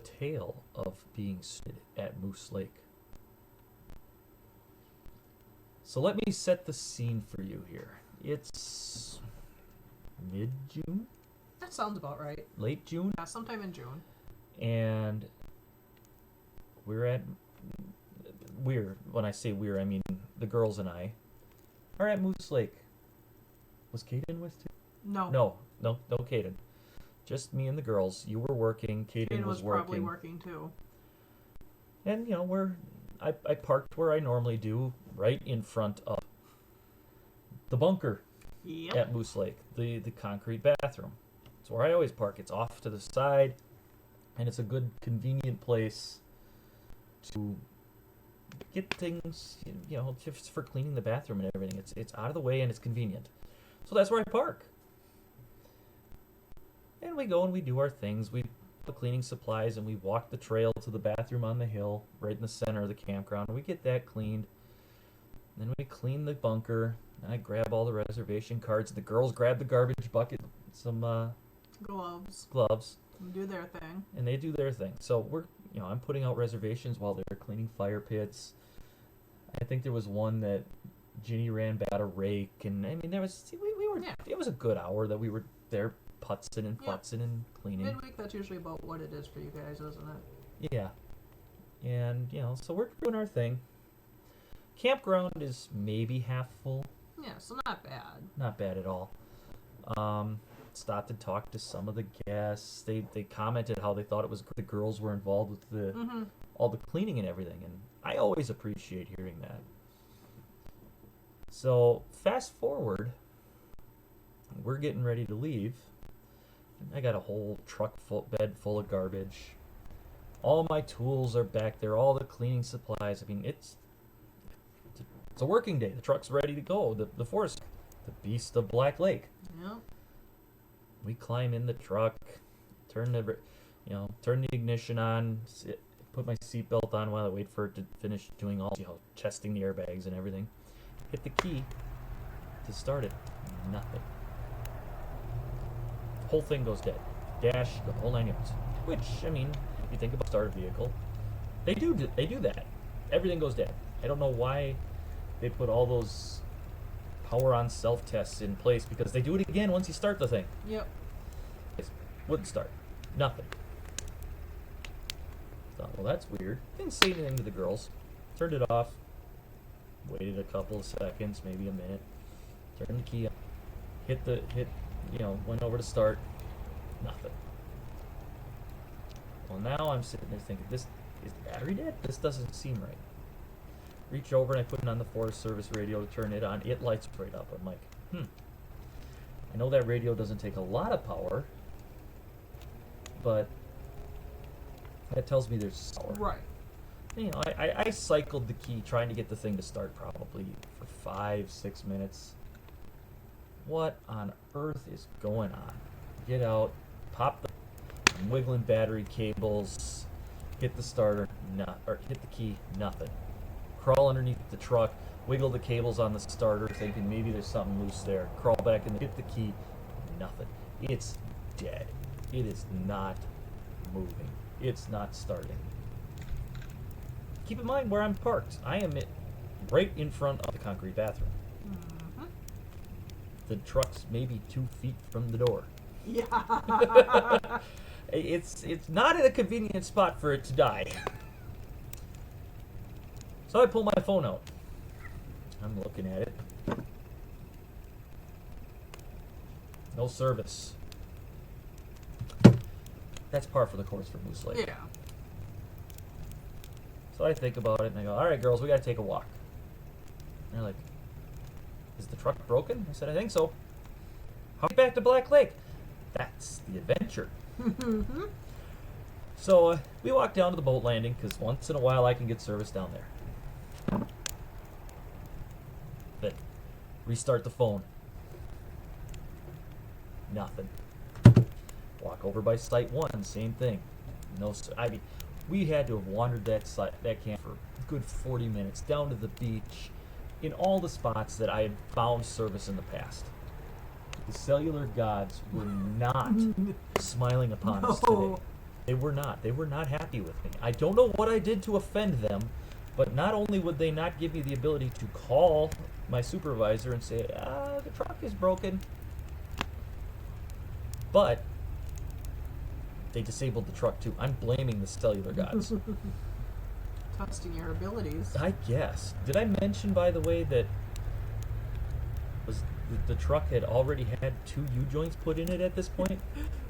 tale of being stood at Moose Lake. So let me set the scene for you here. It's mid-June? That sounds about right. Late June? Yeah, sometime in June. And when I say we're, I mean the girls and I are at Moose Lake. Was Kaden with too? No. No, Kaden. Just me and the girls. You were working. Kaden was working. Probably working too. And I parked where I normally do, right in front of the bunker at Moose Lake, the concrete bathroom. It's where I always park. It's off to the side, and it's a good, convenient place to get things, just for cleaning the bathroom and everything. It's out of the way and it's convenient. So that's where I park. And we go and we do our things. We put cleaning supplies and we walk the trail to the bathroom on the hill, right in the center of the campground. We get that cleaned. And then we clean the bunker. And I grab all the reservation cards. The girls grab the garbage bucket, some gloves. And do their thing. And they do their thing. So I'm putting out reservations while they're cleaning fire pits. I think there was one that Ginny ran back a rake, and I mean it was a good hour that we were there putzing and futzing and cleaning. Midweek, that's usually about what it is for you guys, isn't it? Yeah. And so we're doing our thing. Campground is maybe half full. Yeah, so not bad. Not bad at all. Stopped and talked to some of the guests. They commented how they thought it was the girls were involved with all the cleaning and everything, and I always appreciate hearing that. So fast forward, we're getting ready to leave. I got a whole bed full of garbage. All my tools are back there, all the cleaning supplies. I mean, it's a working day. The truck's ready to go. The forest, the beast of Black Lake. Yeah. We climb in the truck, turn the ignition on, put my seatbelt on while I wait for it to finish doing all, testing the airbags and everything. Hit the key to start it. Nothing. Whole thing goes dead. Dash, the whole 9 yards. Which, I mean, if you think about start a vehicle, they do that. Everything goes dead. I don't know why they put all those power on self tests in place, because they do it again once you start the thing. Yep. It wouldn't start. Nothing. Thought, well, that's weird. Didn't say anything to the girls. Turned it off. Waited a couple of seconds, maybe a minute. Turned the key on. Went over to start. Nothing. Well, now I'm sitting there thinking, is the battery dead? This doesn't seem right. Reach over and I put it on the Forest Service radio to turn it on. It lights right up. I'm like, I know that radio doesn't take a lot of power, but that tells me there's power. Right. I cycled the key trying to get the thing to start probably for 5-6 minutes. What on earth is going on? Get out, pop the wiggling battery cables, hit the starter, hit the key, nothing. Crawl underneath the truck, wiggle the cables on the starter, thinking maybe there's something loose there. Crawl back in, hit the key, nothing. It's dead. It is not moving. It's not starting. Keep in mind where I'm parked. I am right in front of the concrete bathroom. Mm-hmm. The truck's maybe 2 feet from the door. Yeah. It's not in a convenient spot for it to die. So I pull my phone out. I'm looking at it. No service. That's par for the course for Moose Lake. Yeah. So I think about it and I go, all right, girls, we got to take a walk. And they're like, is the truck broken? I said, I think so. How do we get back to Black Lake? That's the adventure. Mm-hmm. So we walk down to the boat landing because once in a while I can get service down there. Then restart the phone. Nothing. Walk over by Site 1, same thing. No, we had to have wandered that camp for a good 40 minutes down to the beach in all the spots that I had found service in the past. The cellular gods were not smiling upon us today. They were not. They were not happy with me. I don't know what I did to offend them, but not only would they not give me the ability to call my supervisor and say, the truck is broken, but they disabled the truck too. I'm blaming the cellular gods. Testing your abilities. I guess. Did I mention, by the way, that the truck had already had 2 U-joints put in it at this point?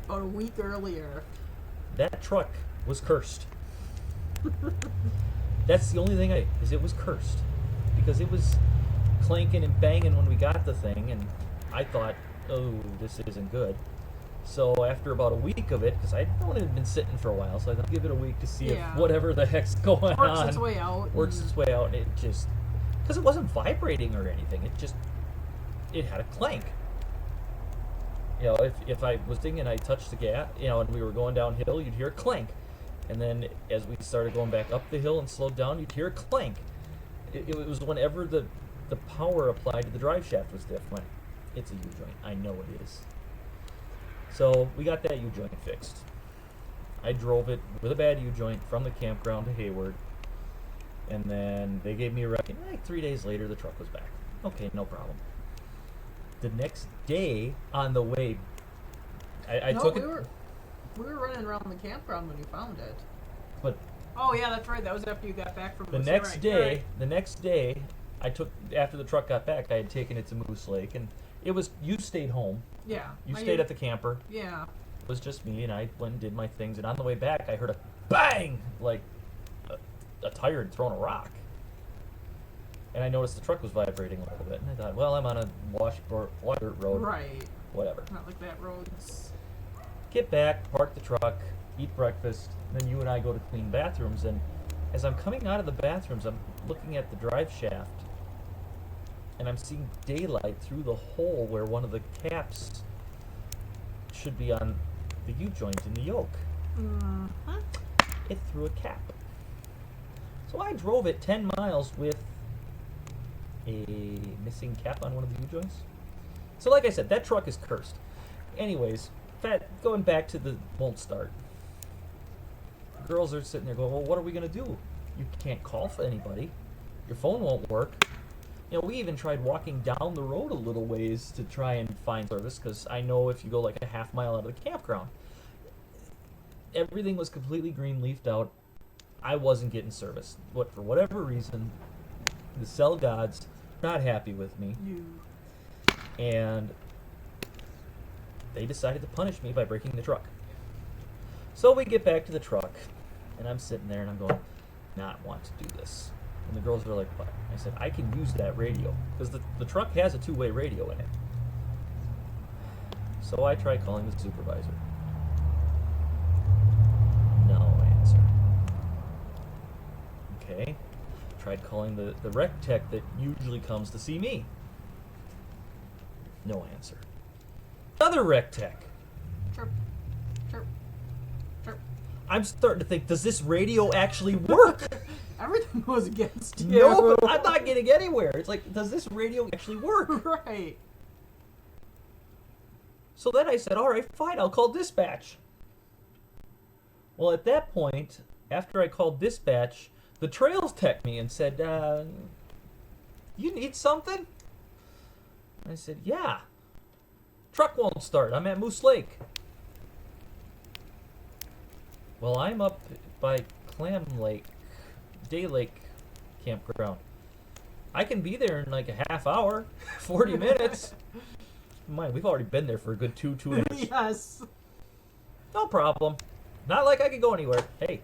About a week earlier. That truck was cursed. That's the only thing is it was cursed. Because it was clanking and banging when we got the thing, and I thought, oh, this isn't good. So after about a week of it, because I known it had been sitting for a while, so I thought I'd give it a week to see if whatever the heck's going on works its way out. Works its way out, and it just, because it wasn't vibrating or anything, it had a clank. You know, if I was thinking I touched the gas, you know, and we were going downhill, you'd hear a clank. And then as we started going back up the hill and slowed down, you'd hear a clank. It was whenever the power applied to the drive shaft was different. It's a U-joint. I know it is. So we got that U-joint fixed. I drove it with a bad U-joint from the campground to Hayward. And then they gave me a reckoning. Like 3 days later, the truck was back. Okay, no problem. The next day on the way, I took it. We were running around the campground when you found it. But oh yeah, that's right. That was after you got back from the Moose next Lake. day. Right. The next day, after the truck got back, I had taken it to Moose Lake, and you stayed home. Yeah. You stayed at the camper. Yeah. It was just me, and I went and did my things. And on the way back, I heard a bang, like a tire had thrown a rock. And I noticed the truck was vibrating a little bit, and I thought, well, I'm on a water road. Right. Whatever. Not like that road's. Get back, park the truck, eat breakfast, and then you and I go to clean bathrooms. And as I'm coming out of the bathrooms, I'm looking at the drive shaft, and I'm seeing daylight through the hole where one of the caps should be on the U-joint in the yoke. Mm-hmm. It threw a cap. So I drove it 10 miles with a missing cap on one of the U-joints. So like I said, that truck is cursed. Anyways, going back to the won't start. Girls are sitting there going, well, what are we going to do? You can't call for anybody. Your phone won't work. You know, we even tried walking down the road a little ways to try and find service, because I know if you go like a half mile out of the campground, everything was completely green leafed out. I wasn't getting service. But for whatever reason, the cell gods not happy with me, and they decided to punish me by breaking the truck. So we get back to the truck, and I'm sitting there and I'm going, not want to do this. And the girls are like, what? I said, I can use that radio, because the truck has a 2-way radio in it. So I tried calling the supervisor. No answer. Okay. Tried calling the rec tech that usually comes to see me. No answer. Another rec tech. Chirp. Chirp. Chirp. I'm starting to think, does this radio actually work? Everything was against you. No, but I'm not getting anywhere. It's like, does this radio actually work? Right. So then I said, all right, fine, I'll call dispatch. Well, at that point, after I called dispatch, the trails teched me and said, you need something? I said, yeah. Truck won't start. I'm at Moose Lake. Well, I'm up by Clam Lake, Day Lake campground. I can be there in like a half hour, 40 minutes. Mind, we've already been there for a good 2.5. Yes. No problem. Not like I could go anywhere. Hey,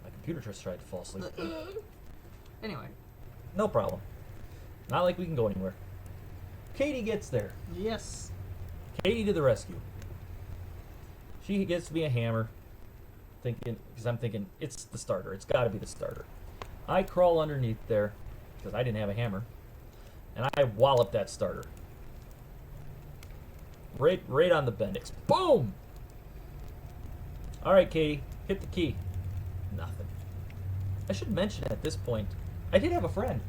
my computer just tried to fall asleep. Anyway. No problem. Not like we can go anywhere. Katie gets there. Yes. Katie to the rescue. She gets me a hammer, because I'm thinking it's the starter. It's got to be the starter. I crawl underneath there, because I didn't have a hammer, and I wallop that starter. Right on the bendix. Boom! All right, Katie, hit the key. Nothing. I should mention at this point, I did have a friend.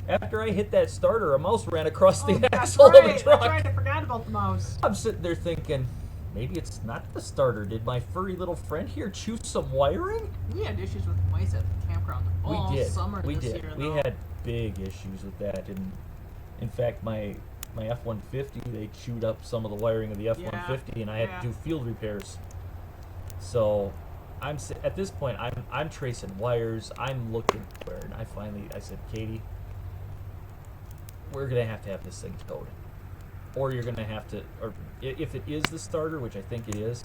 After I hit that starter, a mouse ran across the axle of the truck. That's right, I forgot about the mouse. I'm sitting there thinking, maybe it's not the starter. Did my furry little friend here choose some wiring? We had issues with mice at the campground all We did. summer We this did. year, We though. had big issues with that, and in fact, my F-150, they chewed up some of the wiring of the F-150, and I had to do field repairs. So, at this point, I'm tracing wires. I'm looking where, and I said, Katie, we're gonna have this thing towed, or you're gonna have to, or if it is the starter, which I think it is,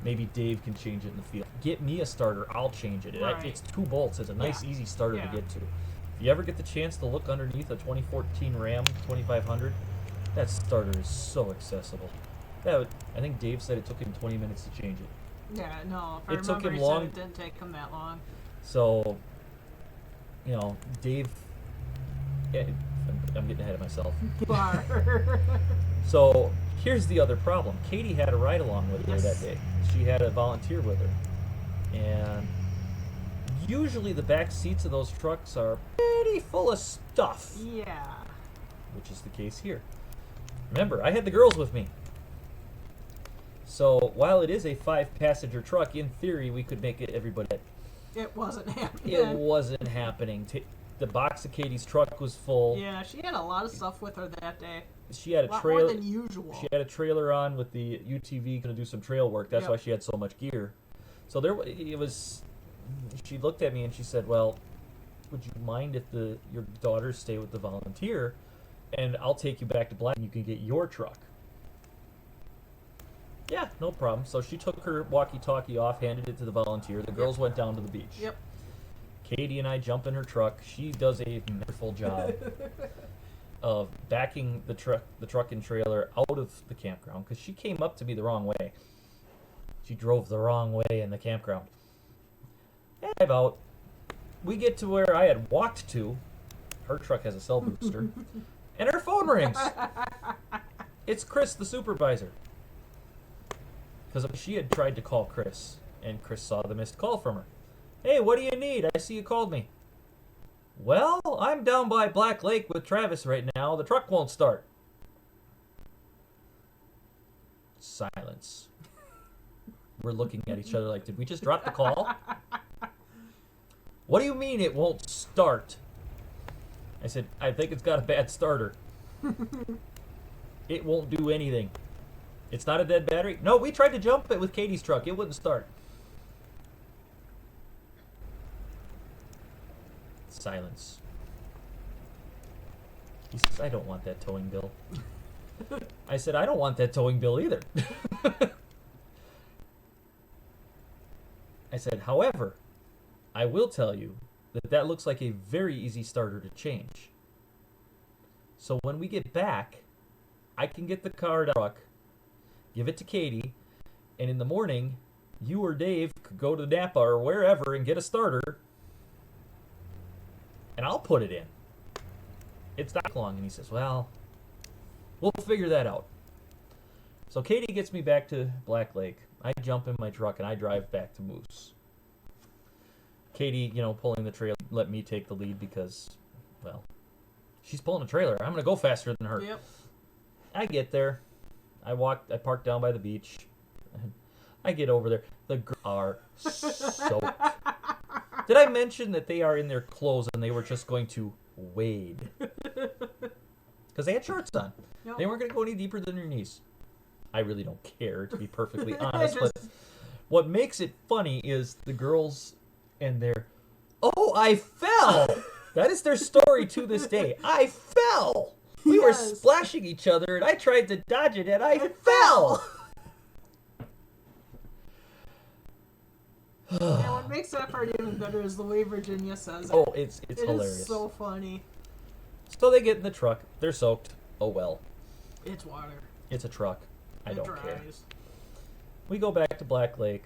maybe Dave can change it in the field. Get me a starter, I'll change it. Right. It's 2 bolts. It's a nice, easy starter to get to. If you ever get the chance to look underneath a 2014 Ram 2500, that starter is so accessible. I think Dave said it took him 20 minutes to change it. Yeah, no, if I It took remember, him he long. said it didn't take him that long. So, Dave, I'm getting ahead of myself. Bar. So, here's the other problem. Katie had a ride-along with her Yes. that day. She had a volunteer with her. And usually the back seats of those trucks are pretty full of stuff, Yeah. which is the case here. Remember, I had the girls with me. So, while it is a 5-passenger truck, in theory, we could make it everybody. It wasn't happening. It wasn't happening. The box of Katie's truck was full. Yeah, she had a lot of stuff with her that day. She had a lot trailer. more than usual. She had a trailer on with the UTV going to do some trail work. That's Yep. why she had so much gear. So it was. She looked at me and she said, "Well, would you mind if your daughters stay with the volunteer, and I'll take you back to Black and you can get your truck." Yeah, no problem. So she took her walkie-talkie off, handed it to the volunteer. The girls went down to the beach. Yep. Katie and I jump in her truck. She does a wonderful job of backing the truck and trailer out of the campground, because she came up to me the wrong way. She drove the wrong way in the campground. And about, we get to where I had walked to. Her truck has a cell booster, and her phone rings. It's Chris, the supervisor. Because she had tried to call Chris, and Chris saw the missed call from her. "Hey, what do you need? I see you called me." "Well, I'm down by Black Lake with Travis right now. The truck won't start." Silence. We're looking at each other like, did we just drop the call? "What do you mean it won't start?" I said, "I think it's got a bad starter. It won't do anything. It's not a dead battery." "No, we tried to jump it with Katie's truck. It wouldn't start." Silence. He says, "I don't want that towing bill." I said, "I don't want that towing bill either." I said, "However, I will tell you that looks like a very easy starter to change. So when we get back, I can get the car truck, give it to Katie, and in the morning, you or Dave could go to Napa or wherever and get a starter, and I'll put it in. It's that long." And he says, "Well, we'll figure that out." So Katie gets me back to Black Lake. I jump in my truck and I drive back to Moose. Katie, pulling the trailer, let me take the lead because, well, she's pulling a trailer. I'm going to go faster than her. Yep. I get there. I park down by the beach. I get over there. The girls are soaked. Did I mention that they are in their clothes and they were just going to wade? Because they had shorts on. Yep. They weren't going to go any deeper than their knees. I really don't care, to be perfectly honest. Just- But what makes it funny is the girls and their, "Oh, I fell." That is their story to this day. "I fell. We were Yes. splashing each other, and I tried to dodge it, and I fell." And what makes that part even better is the way Virginia says it. Oh, it's It hilarious. is so funny. So they get in the truck. They're soaked. Oh well. It's water. It's a truck. I It don't dries. care. We go back to Black Lake.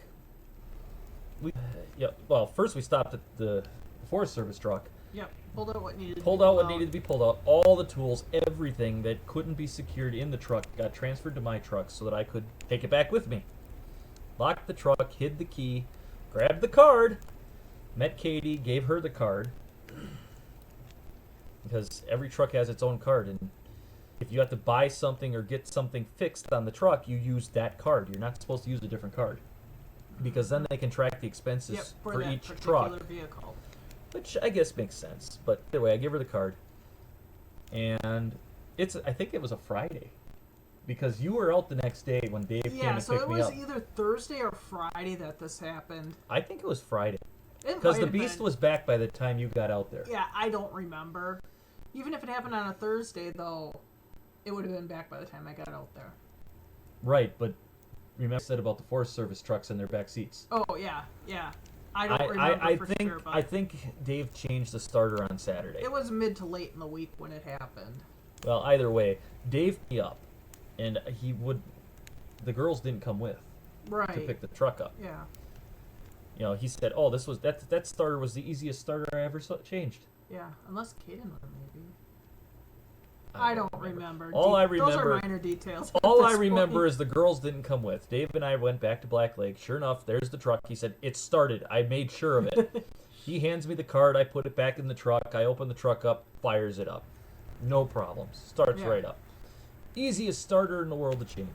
Well, first we stopped at the Forest Service truck. Yep. Pulled out what needed to Pulled be out what needed to be pulled out. All the tools, everything that couldn't be secured in the truck got transferred to my truck so that I could take it back with me. Locked the truck, hid the key, grabbed the card, met Katie, gave her the card. Because every truck has its own card, and if you have to buy something or get something fixed on the truck, you use that card. You're not supposed to use a different card. Because then they can track the expenses for for that each particular truck. vehicle. Which I guess makes sense. But anyway, I give her the card. And I think it was a Friday. Because you were out the next day when Dave came and picked me up. Yeah, so it was either Thursday or Friday that this happened. I think it was Friday. It Because might the have beast been. was back by the time you got out there. Yeah, I don't remember. Even if it happened on a Thursday, though, it would have been back by the time I got out there. Right, but remember I said about the Forest Service trucks and their back seats. Oh, yeah. I don't remember for sure, but I think Dave changed the starter on Saturday. it was mid to late in the week when it happened. Well, either way, Dave picked me up, and the girls didn't come with Right. to pick the truck up. Yeah. You know, he said, "Oh, that starter was the easiest starter I ever changed." Yeah, unless KDENlive maybe. I don't remember. All I Those remember- are minor details. All at I this remember point. is the girls didn't come with. Dave and I went back to Black Lake. Sure enough, there's the truck. He said, "It started." I made sure of it. He hands me the card. I put it back in the truck. I open the truck up, fires it up. No problems. Starts Yeah. right up. Easiest starter in the world to change.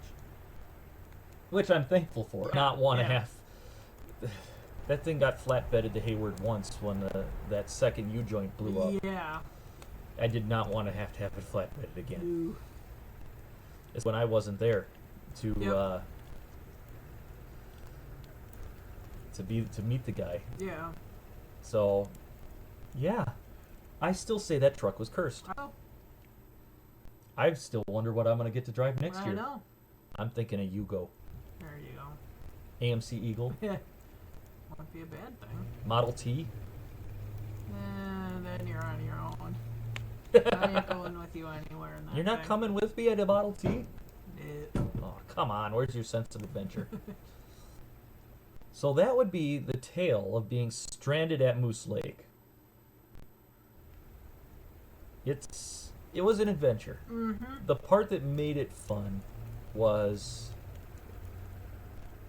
Which I'm thankful for. Yeah, Not want to yeah. have... That thing got flatbedded to Hayward once when that second U-joint blew up. Yeah. I did not want to have it flatbedded again. Ooh. It's when I wasn't there to Yep. to meet the guy. Yeah. So, yeah, I still say that truck was cursed. Oh, I still wonder what I'm gonna get to drive next I year. know. I'm thinking a Yugo, There you go. AMC Eagle, Yeah. Won't be a bad thing. Model T. And then you're on your own. I ain't going with you anywhere in that You're not thing. coming with me at a Model T? No. Oh, come on. Where's your sense of adventure? So that would be the tale of being stranded at Moose Lake. It was an adventure. Mm-hmm. The part that made it fun was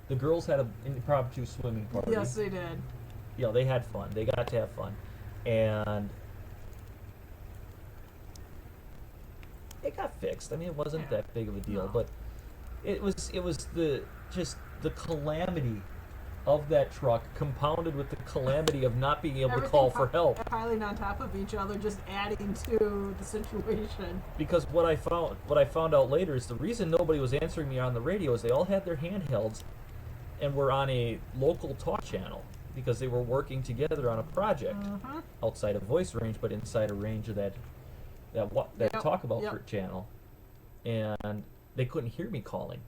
the girls had an impromptu swimming party. Yes, they did. You know, they had fun. They got to have fun. And it got fixed. I mean, it wasn't Yeah. that big of a deal, No. but it was the calamity of that truck compounded with the calamity of not being able to call for help. Piling on top of each other, just adding to the situation. Because what I found out later is the reason nobody was answering me on the radio is they all had their handhelds and were on a local talk channel because they were working together on a project Mm-hmm. outside of voice range, but inside a range of that Yep, talk about yep. for channel, and they couldn't hear me calling.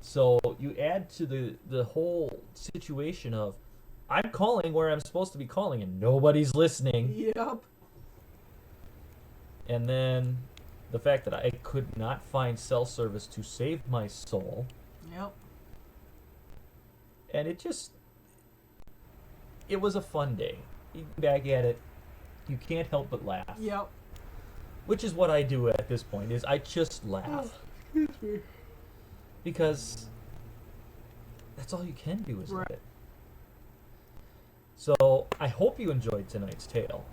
So you add to the whole situation of I'm calling where I'm supposed to be calling and nobody's listening. Yep. And then the fact that I could not find cell service to save my soul. Yep. And it was a fun day. You look back at it, you can't help but laugh. Yep. Which is what I do at this point, is I just laugh. Excuse me. Because that's all you can do is Right. it. So I hope you enjoyed tonight's tale.